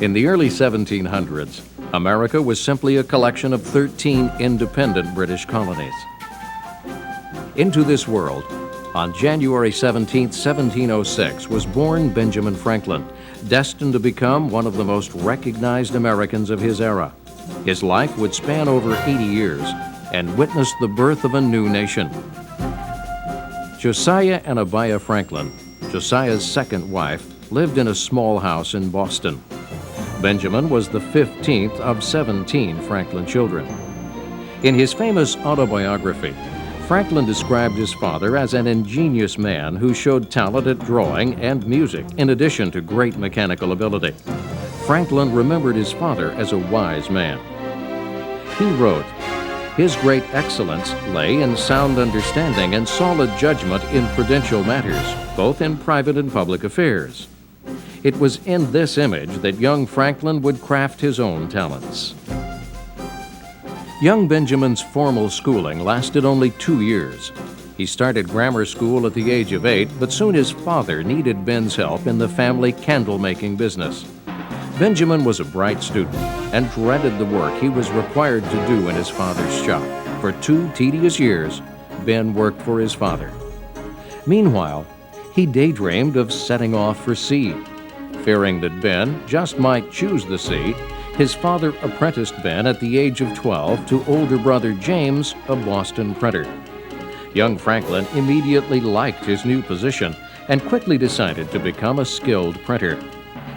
In the early 1700s, America was simply a collection of 13 independent British colonies. Into this world, on January 17, 1706, was born Benjamin Franklin, destined to become one of the most recognized Americans of his era. His life would span over 80 years and witness the birth of a new nation. Josiah and Abiah Franklin, Josiah's second wife, lived in a small house in Boston. Benjamin was the 15th of 17 Franklin children. In his famous autobiography, Franklin described his father as an ingenious man who showed talent at drawing and music in addition to great mechanical ability. Franklin remembered his father as a wise man. He wrote, "His great excellence lay in sound understanding and solid judgment in prudential matters, both in private and public affairs." It was in this image that young Franklin would craft his own talents. Young Benjamin's formal schooling lasted only 2 years. He started grammar school at the age of 8, but soon his father needed Ben's help in the family candle-making business. Benjamin was a bright student and dreaded the work he was required to do in his father's shop. For 2 tedious years, Ben worked for his father. Meanwhile, he daydreamed of setting off for sea. Fearing that Ben just might choose the sea, his father apprenticed Ben at the age of 12 to older brother James, a Boston printer. Young Franklin immediately liked his new position and quickly decided to become a skilled printer.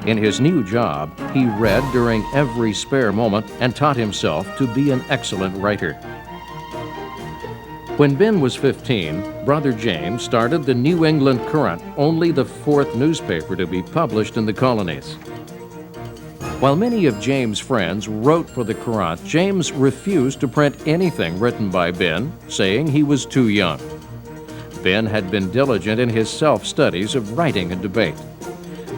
In his new job, he read during every spare moment and taught himself to be an excellent writer. When Ben was 15, brother James started the New England Courant, only the 4th newspaper to be published in the colonies. While many of James' friends wrote for the Courant, James refused to print anything written by Ben, saying he was too young. Ben had been diligent in his self-studies of writing and debate.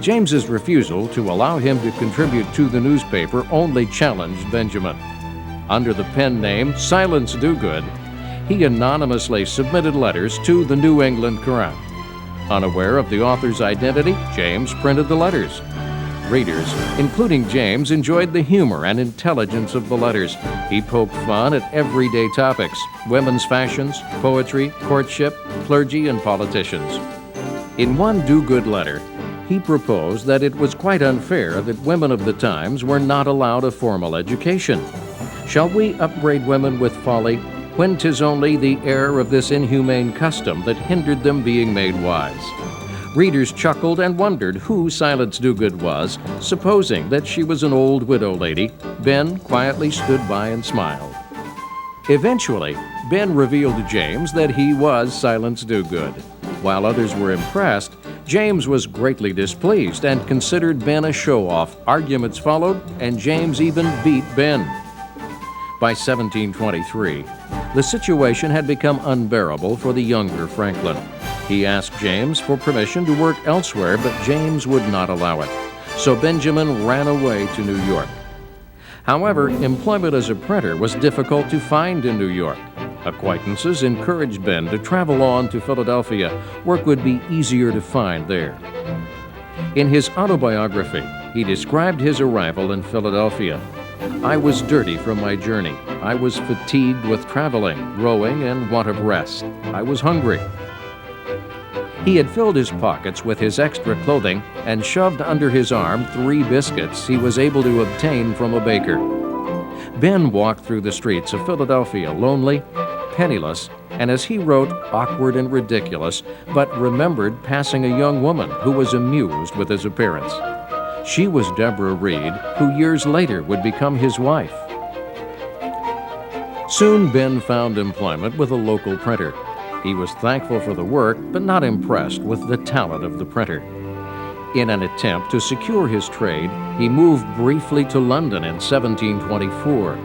James's refusal to allow him to contribute to the newspaper only challenged Benjamin. Under the pen name Silence Dogood, he anonymously submitted letters to the New England Courant. Unaware of the author's identity, James printed the letters. Readers, including James, enjoyed the humor and intelligence of the letters. He poked fun at everyday topics: women's fashions, poetry, courtship, clergy, and politicians. In one do-good letter, he proposed that it was quite unfair that women of the times were not allowed a formal education. "Shall we upbraid women with folly, when 'tis only the error of this inhumane custom that hindered them being made wise?" Readers chuckled and wondered who Silence Dogood was, supposing that she was an old widow lady. Ben quietly stood by and smiled. Eventually, Ben revealed to James that he was Silence Dogood. While others were impressed, James was greatly displeased and considered Ben a show-off. Arguments followed, and James even beat Ben. By 1723, the situation had become unbearable for the younger Franklin. He asked James for permission to work elsewhere, but James would not allow it. So Benjamin ran away to New York. However, employment as a printer was difficult to find in New York. Acquaintances encouraged Ben to travel on to Philadelphia. Work would be easier to find there. In his autobiography, he described his arrival in Philadelphia. "I was dirty from my journey. I was fatigued with traveling, rowing, and want of rest. I was hungry." He had filled his pockets with his extra clothing and shoved under his arm 3 biscuits he was able to obtain from a baker. Ben walked through the streets of Philadelphia lonely, penniless, and as he wrote, awkward and ridiculous, but remembered passing a young woman who was amused with his appearance. She was Deborah Reed, who years later would become his wife. Soon Ben found employment with a local printer. He was thankful for the work, but not impressed with the talent of the printer. In an attempt to secure his trade, he moved briefly to London in 1724.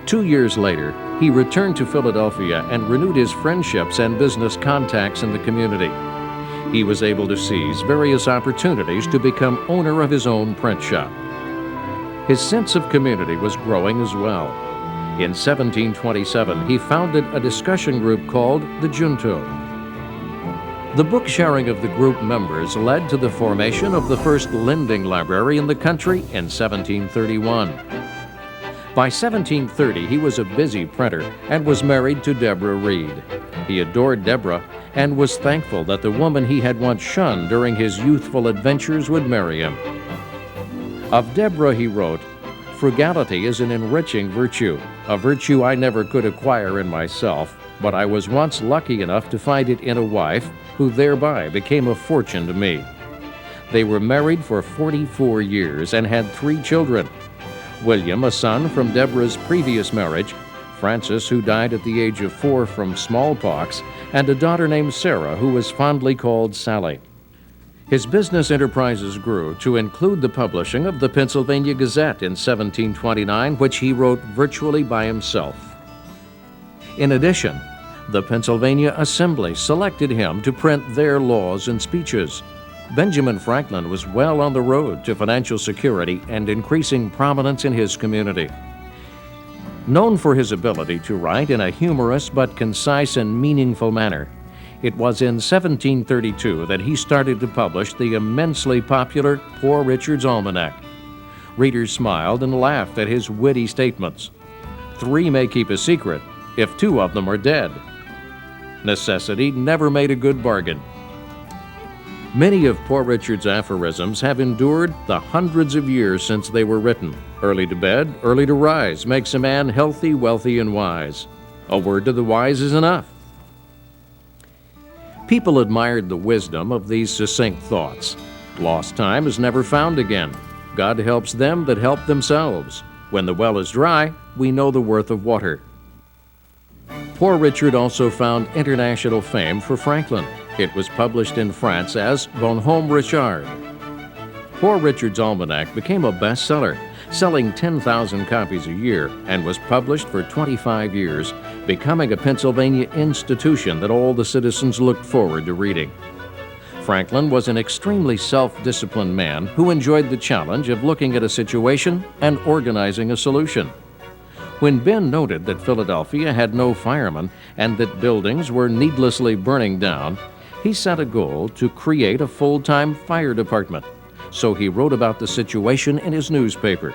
2 years later, he returned to Philadelphia and renewed his friendships and business contacts in the community. He was able to seize various opportunities to become owner of his own print shop. His sense of community was growing as well. In 1727, he founded a discussion group called the Junto. The book sharing of the group members led to the formation of the first lending library in the country in 1731. By 1730, he was a busy printer and was married to Deborah Reed. He adored Deborah and was thankful that the woman he had once shunned during his youthful adventures would marry him. Of Deborah he wrote, "Frugality is an enriching virtue, a virtue I never could acquire in myself, but I was once lucky enough to find it in a wife who thereby became a fortune to me." They were married for 44 years and had 3 children. William, a son from Deborah's previous marriage, Francis, who died at the age of 4 from smallpox, and a daughter named Sarah, who was fondly called Sally. His business enterprises grew to include the publishing of the Pennsylvania Gazette in 1729, which he wrote virtually by himself. In addition, the Pennsylvania Assembly selected him to print their laws and speeches. Benjamin Franklin was well on the road to financial security and increasing prominence in his community. Known for his ability to write in a humorous but concise and meaningful manner, it was in 1732 that he started to publish the immensely popular Poor Richard's Almanac. Readers smiled and laughed at his witty statements. 3 may keep a secret if 2 of them are dead. Necessity never made a good bargain. Many of Poor Richard's aphorisms have endured the hundreds of years since they were written. Early to bed, early to rise makes a man healthy, wealthy, and wise. A word to the wise is enough. People admired the wisdom of these succinct thoughts. Lost time is never found again. God helps them that help themselves. When the well is dry, we know the worth of water. Poor Richard also found international fame for Franklin. It was published in France as Bonhomme Richard. Poor Richard's Almanac became a bestseller, selling 10,000 copies a year, and was published for 25 years, becoming a Pennsylvania institution that all the citizens looked forward to reading. Franklin was an extremely self-disciplined man who enjoyed the challenge of looking at a situation and organizing a solution. When Ben noted that Philadelphia had no firemen and that buildings were needlessly burning down, he set a goal to create a full-time fire department. So he wrote about the situation in his newspaper.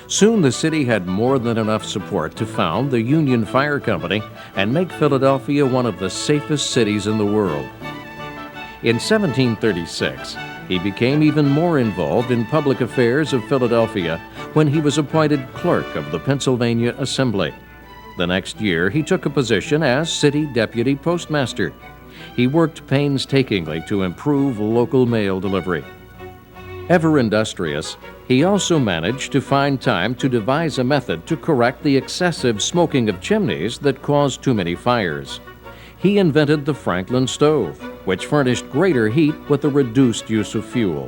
Soon the city had more than enough support to found the Union Fire Company and make Philadelphia one of the safest cities in the world. In 1736, he became even more involved in public affairs of Philadelphia when he was appointed clerk of the Pennsylvania Assembly. The next year, he took a position as city deputy postmaster. He worked painstakingly to improve local mail delivery. Ever industrious, he also managed to find time to devise a method to correct the excessive smoking of chimneys that caused too many fires. He invented the Franklin stove, which furnished greater heat with a reduced use of fuel.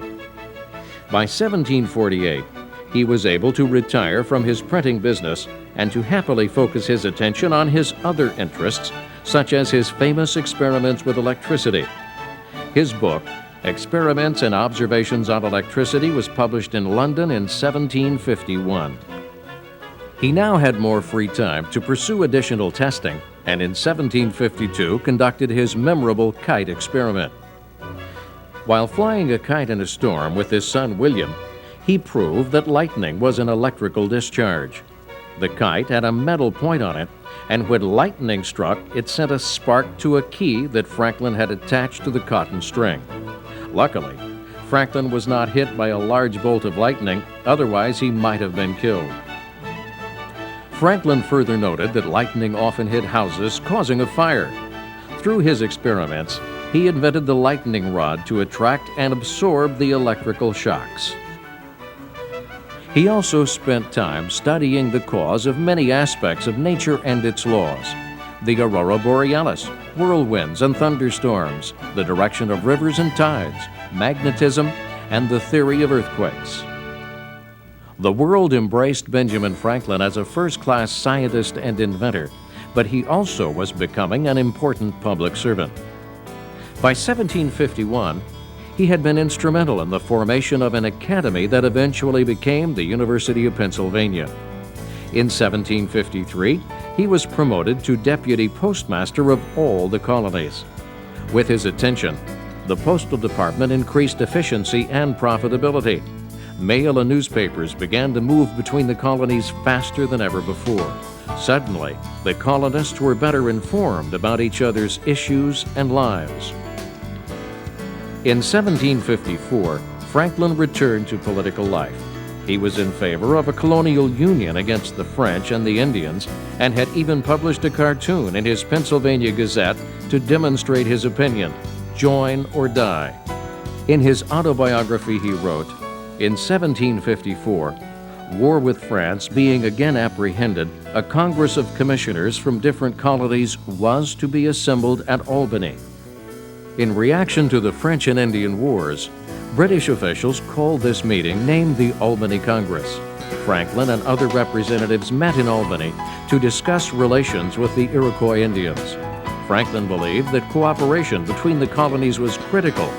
By 1748, he was able to retire from his printing business and to happily focus his attention on his other interests, such as his famous experiments with electricity. His book, Experiments and Observations on Electricity, was published in London in 1751. He now had more free time to pursue additional testing, and in 1752 conducted his memorable kite experiment. While flying a kite in a storm with his son William, he proved that lightning was an electrical discharge. The kite had a metal point on it, and when lightning struck, it sent a spark to a key that Franklin had attached to the cotton string. Luckily, Franklin was not hit by a large bolt of lightning, otherwise he might have been killed. Franklin further noted that lightning often hit houses, causing a fire. Through his experiments, he invented the lightning rod to attract and absorb the electrical shocks. He also spent time studying the cause of many aspects of nature and its laws: the aurora borealis, whirlwinds and thunderstorms, the direction of rivers and tides, magnetism, and the theory of earthquakes. The world embraced Benjamin Franklin as a first-class scientist and inventor, but he also was becoming an important public servant. By 1751, he had been instrumental in the formation of an academy that eventually became the University of Pennsylvania. In 1753, he was promoted to deputy postmaster of all the colonies. With his attention, the Postal Department increased efficiency and profitability. Mail and newspapers began to move between the colonies faster than ever before. Suddenly, the colonists were better informed about each other's issues and lives. In 1754, Franklin returned to political life. He was in favor of a colonial union against the French and the Indians, and had even published a cartoon in his Pennsylvania Gazette to demonstrate his opinion: join or die. In his autobiography he wrote, in 1754, war with France being again apprehended, a Congress of Commissioners from different colonies was to be assembled at Albany. In reaction to the French and Indian Wars, British officials called this meeting named the Albany Congress. Franklin and other representatives met in Albany to discuss relations with the Iroquois Indians. Franklin believed that cooperation between the colonies was critical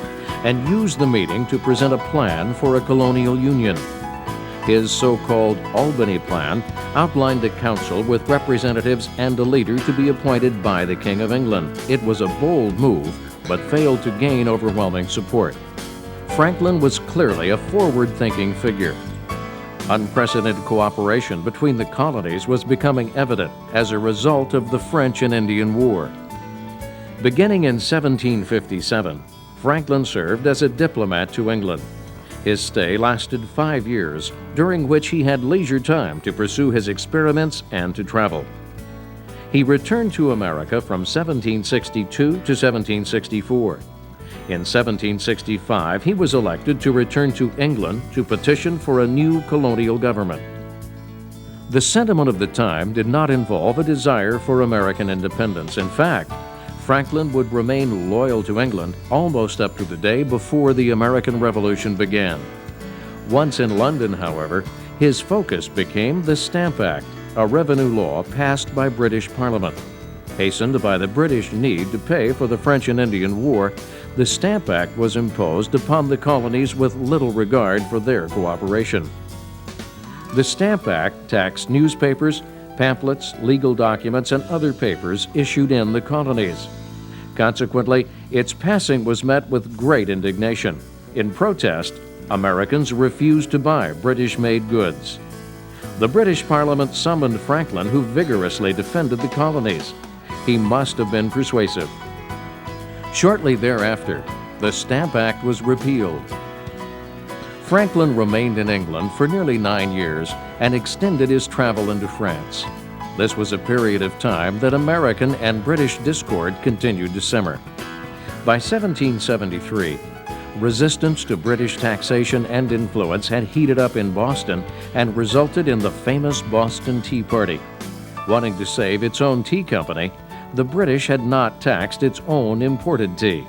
and used the meeting to present a plan for a colonial union. His so-called Albany Plan outlined a council with representatives and a leader to be appointed by the King of England. It was a bold move, but failed to gain overwhelming support. Franklin was clearly a forward-thinking figure. Unprecedented cooperation between the colonies was becoming evident as a result of the French and Indian War. Beginning in 1757, Franklin served as a diplomat to England. His stay lasted 5 years, during which he had leisure time to pursue his experiments and to travel. He returned to America from 1762 to 1764. In 1765, he was elected to return to England to petition for a new colonial government. The sentiment of the time did not involve a desire for American independence. In fact, Franklin would remain loyal to England almost up to the day before the American Revolution began. Once in London, however, his focus became the Stamp Act, a revenue law passed by British Parliament. Hastened by the British need to pay for the French and Indian War, the Stamp Act was imposed upon the colonies with little regard for their cooperation. The Stamp Act taxed newspapers, pamphlets, legal documents, and other papers issued in the colonies. Consequently, its passing was met with great indignation. In protest, Americans refused to buy British-made goods. The British Parliament summoned Franklin, who vigorously defended the colonies. He must have been persuasive. Shortly thereafter, the Stamp Act was repealed. Franklin remained in England for nearly 9 years and extended his travel into France. This was a period of time that American and British discord continued to simmer. By 1773, resistance to British taxation and influence had heated up in Boston and resulted in the famous Boston Tea Party. Wanting to save its own tea company, the British had not taxed its own imported tea.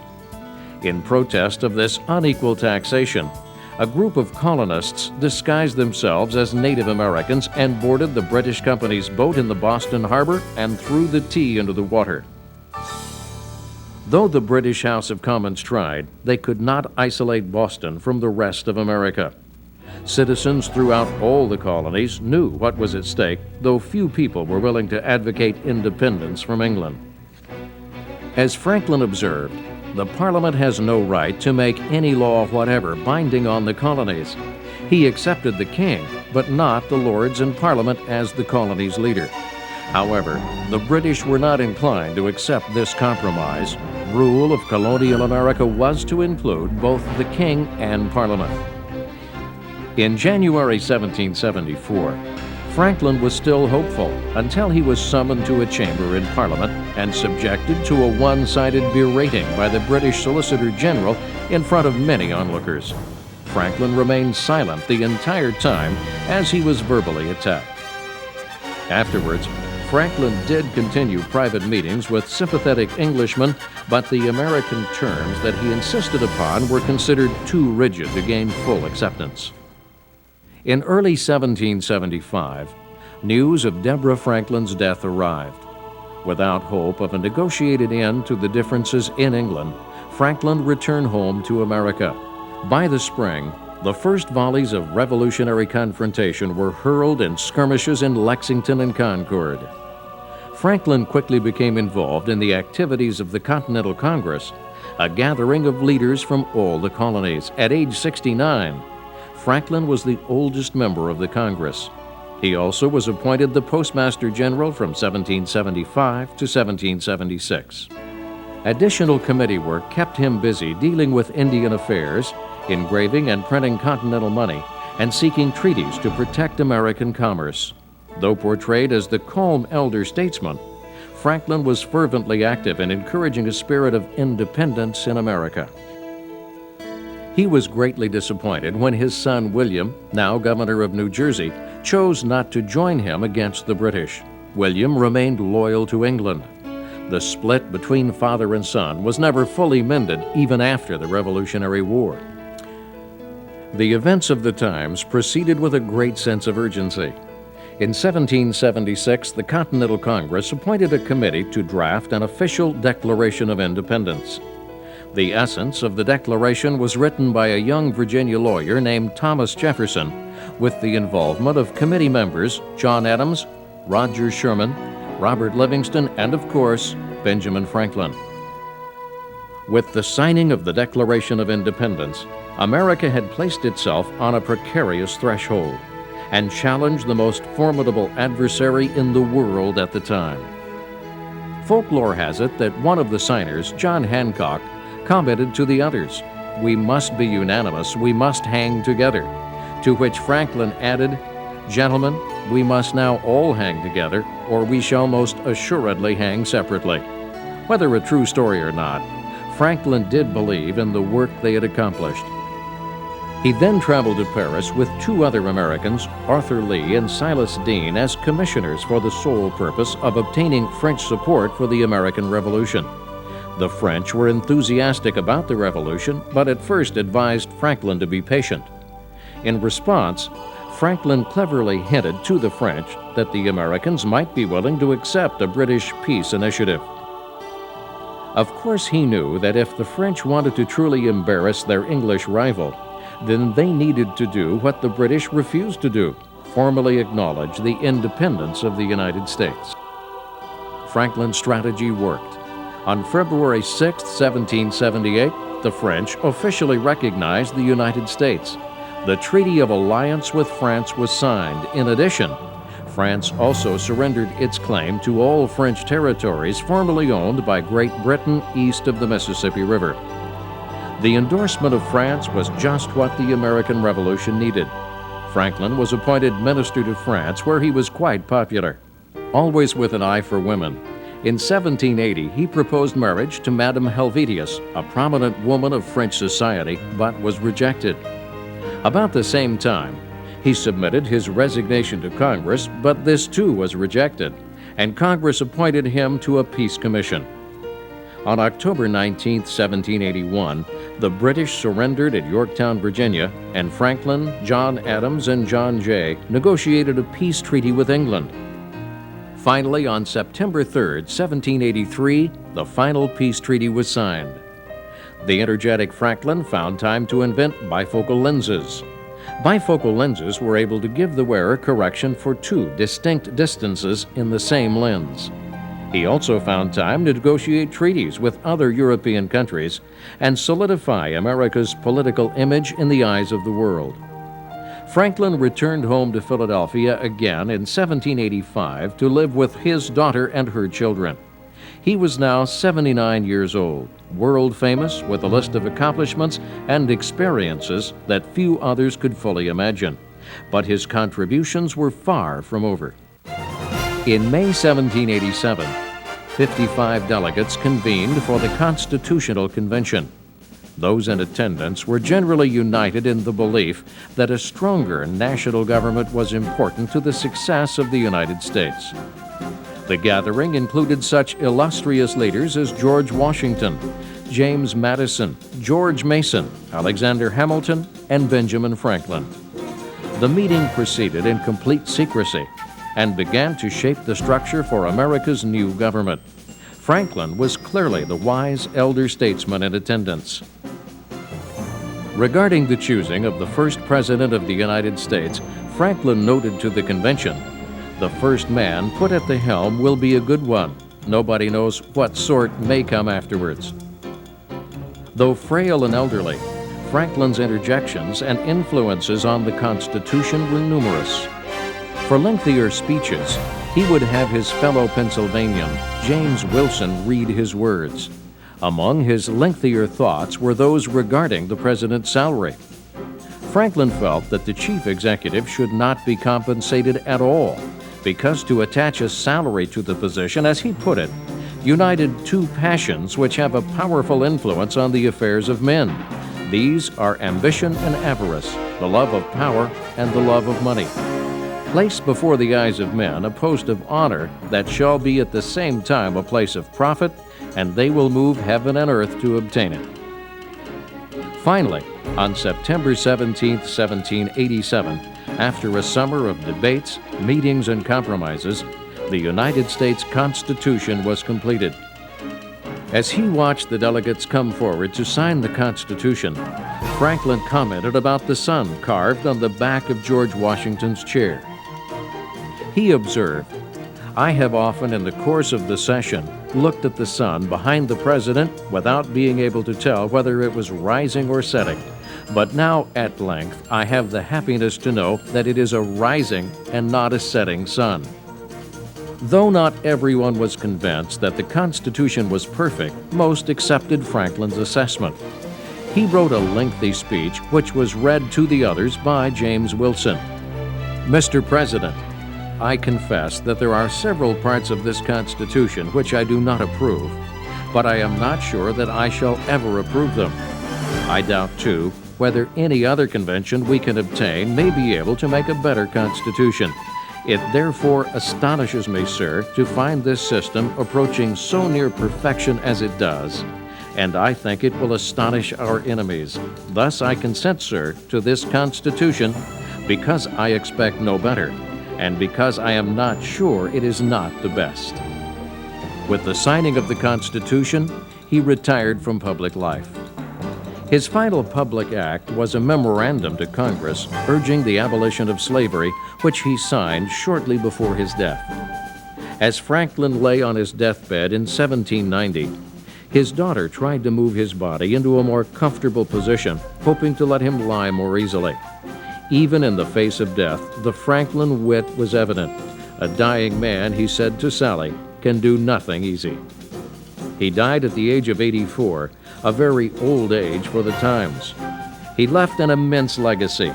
In protest of this unequal taxation, a group of colonists disguised themselves as Native Americans and boarded the British company's boat in the Boston harbor and threw the tea into the water. Though the British House of Commons tried, they could not isolate Boston from the rest of America. Citizens throughout all the colonies knew what was at stake, though few people were willing to advocate independence from England. As Franklin observed, the Parliament has no right to make any law whatever binding on the colonies. He accepted the king, but not the Lords and Parliament as the colony's leader. However, the British were not inclined to accept this compromise. Rule of colonial America was to include both the king and Parliament. In January 1774, Franklin was still hopeful until he was summoned to a chamber in Parliament and subjected to a one-sided berating by the British Solicitor General in front of many onlookers. Franklin remained silent the entire time as he was verbally attacked. Afterwards, Franklin did continue private meetings with sympathetic Englishmen, but the American terms that he insisted upon were considered too rigid to gain full acceptance. In early 1775, news of Deborah Franklin's death arrived. Without hope of a negotiated end to the differences in England, Franklin returned home to America. By the spring, the first volleys of revolutionary confrontation were hurled in skirmishes in Lexington and Concord. Franklin quickly became involved in the activities of the Continental Congress a gathering of leaders from all the colonies. At age 69, Franklin was the oldest member of the Congress. He also was appointed the Postmaster General from 1775 to 1776. Additional committee work kept him busy dealing with Indian affairs, engraving and printing continental money, and seeking treaties to protect American commerce. Though portrayed as the calm elder statesman, Franklin was fervently active in encouraging a spirit of independence in America. He was greatly disappointed when his son William, now governor of New Jersey, chose not to join him against the British. William remained loyal to England. The split between father and son was never fully mended even after the Revolutionary War. The events of the times proceeded with a great sense of urgency. In 1776, the Continental Congress appointed a committee to draft an official Declaration of Independence. The essence of the Declaration was written by a young Virginia lawyer named Thomas Jefferson, with the involvement of committee members John Adams, Roger Sherman, Robert Livingston, and of course, Benjamin Franklin. With the signing of the Declaration of Independence, America had placed itself on a precarious threshold and challenged the most formidable adversary in the world at the time. Folklore has it that one of the signers, John Hancock, commented to the others, "We must be unanimous, we must hang together," to which Franklin added, "Gentlemen, we must now all hang together, or we shall most assuredly hang separately." Whether a true story or not, Franklin did believe in the work they had accomplished. He then traveled to Paris with two other Americans, Arthur Lee and Silas Deane, as commissioners for the sole purpose of obtaining French support for the American Revolution. The French were enthusiastic about the revolution, but at first advised Franklin to be patient. In response, Franklin cleverly hinted to the French that the Americans might be willing to accept a British peace initiative. Of course, he knew that if the French wanted to truly embarrass their English rival, then they needed to do what the British refused to do, formally acknowledge the independence of the United States. Franklin's strategy worked. On February 6, 1778, the French officially recognized the United States. The Treaty of Alliance with France was signed. In addition, France also surrendered its claim to all French territories formerly owned by Great Britain east of the Mississippi River. The endorsement of France was just what the American Revolution needed. Franklin was appointed minister to France, where he was quite popular. Always with an eye for women, in 1780 he proposed marriage to Madame Helvetius, a prominent woman of French society, but was rejected. About the same time, he submitted his resignation to Congress, but this too was rejected, and Congress appointed him to a peace commission. On October 19, 1781, the British surrendered at Yorktown, Virginia, and Franklin, John Adams, and John Jay negotiated a peace treaty with England. Finally, on September 3, 1783, the final peace treaty was signed. The energetic Franklin found time to invent bifocal lenses. Bifocal lenses were able to give the wearer correction for two distinct distances in the same lens. He also found time to negotiate treaties with other European countries and solidify America's political image in the eyes of the world. Franklin returned home to Philadelphia again in 1785 to live with his daughter and her children. He was now 79 years old, world famous with a list of accomplishments and experiences that few others could fully imagine. But his contributions were far from over. In May 1787, 55 delegates convened for the Constitutional Convention. Those in attendance were generally united in the belief that a stronger national government was important to the success of the United States. The gathering included such illustrious leaders as George Washington, James Madison, George Mason, Alexander Hamilton, and Benjamin Franklin. The meeting proceeded in complete secrecy and began to shape the structure for America's new government. Franklin was clearly the wise elder statesman in attendance. Regarding the choosing of the first president of the United States, Franklin noted to the convention, "The first man put at the helm will be a good one. Nobody knows what sort may come afterwards." Though frail and elderly, Franklin's interjections and influences on the Constitution were numerous. For lengthier speeches, he would have his fellow Pennsylvanian, James Wilson, read his words. Among his lengthier thoughts were those regarding the president's salary. Franklin felt that the chief executive should not be compensated at all, because to attach a salary to the position, as he put it, united two passions which have a powerful influence on the affairs of men. These are ambition and avarice, the love of power and the love of money. Place before the eyes of men a post of honor that shall be at the same time a place of profit, and they will move heaven and earth to obtain it. Finally, on September 17, 1787, after a summer of debates, meetings, and compromises, the United States Constitution was completed. As he watched the delegates come forward to sign the Constitution, Franklin commented about the sun carved on the back of George Washington's chair. He observed, "I have often in the course of the session looked at the sun behind the president without being able to tell whether it was rising or setting. But now, at length, I have the happiness to know that it is a rising and not a setting sun." Though not everyone was convinced that the Constitution was perfect, most accepted Franklin's assessment. He wrote a lengthy speech which was read to the others by James Wilson. "Mr. President, I confess that there are several parts of this Constitution which I do not approve, but I am not sure that I shall ever approve them. I doubt, too, whether any other convention we can obtain may be able to make a better Constitution. It therefore astonishes me, sir, to find this system approaching so near perfection as it does, and I think it will astonish our enemies. Thus I consent, sir, to this Constitution, because I expect no better, and because I am not sure it is not the best." With the signing of the Constitution, he retired from public life. His final public act was a memorandum to Congress urging the abolition of slavery, which he signed shortly before his death. As Franklin lay on his deathbed in 1790, his daughter tried to move his body into a more comfortable position, hoping to let him lie more easily. Even in the face of death, the Franklin wit was evident. "A dying man," he said to Sally, "can do nothing easy." He died at the age of 84, a very old age for the times. He left an immense legacy.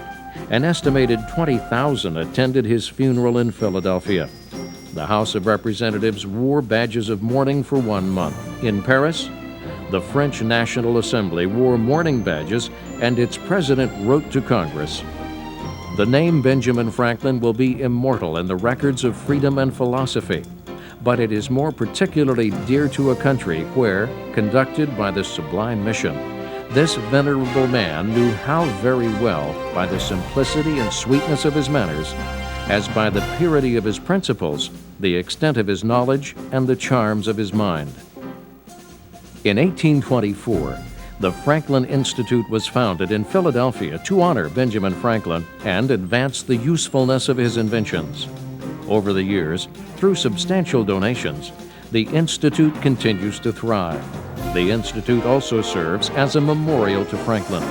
An estimated 20,000 attended his funeral in Philadelphia. The House of Representatives wore badges of mourning for 1 month. In Paris, the French National Assembly wore mourning badges, and its president wrote to Congress, "The name Benjamin Franklin will be immortal in the records of freedom and philosophy, but it is more particularly dear to a country where, conducted by this sublime mission, this venerable man knew how very well, by the simplicity and sweetness of his manners, as by the purity of his principles, the extent of his knowledge, and the charms of his mind." In 1824, the Franklin Institute was founded in Philadelphia to honor Benjamin Franklin and advance the usefulness of his inventions. Over the years, through substantial donations, the Institute continues to thrive. The Institute also serves as a memorial to Franklin.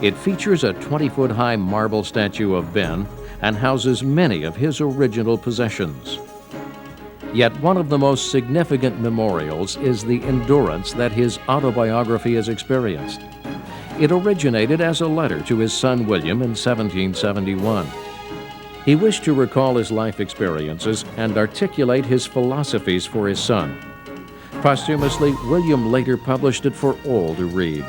It features a 20-foot-high marble statue of Ben and houses many of his original possessions. Yet one of the most significant memorials is the endurance that his autobiography has experienced. It originated as a letter to his son William in 1771. He wished to recall his life experiences and articulate his philosophies for his son. Posthumously, William later published it for all to read.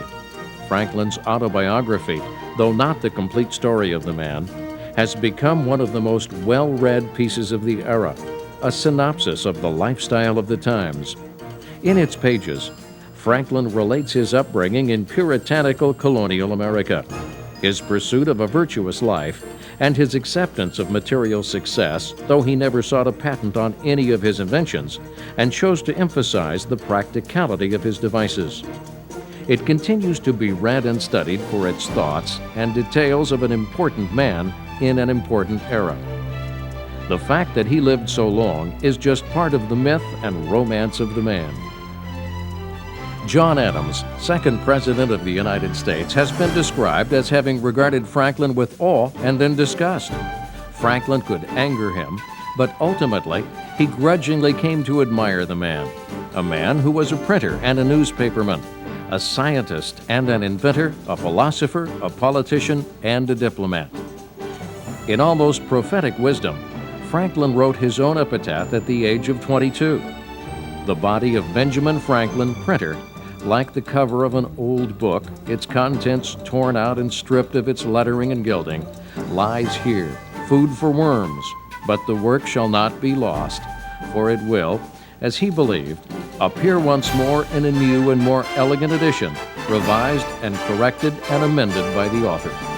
Franklin's autobiography, though not the complete story of the man, has become one of the most well-read pieces of the era, a synopsis of the lifestyle of the times. In its pages, Franklin relates his upbringing in puritanical colonial America, his pursuit of a virtuous life, and his acceptance of material success, though he never sought a patent on any of his inventions and chose to emphasize the practicality of his devices. It continues to be read and studied for its thoughts and details of an important man in an important era. The fact that he lived so long is just part of the myth and romance of the man. John Adams, second President of the United States, has been described as having regarded Franklin with awe and then disgust. Franklin could anger him, but ultimately, he grudgingly came to admire the man. A man who was a printer and a newspaperman, a scientist and an inventor, a philosopher, a politician, and a diplomat. In almost prophetic wisdom, Franklin wrote his own epitaph at the age of 22. The body of Benjamin Franklin, printer, like the cover of an old book, its contents torn out and stripped of its lettering and gilding, lies here, food for worms, but the work shall not be lost, for it will, as he believed, appear once more in a new and more elegant edition, revised and corrected and amended by the author.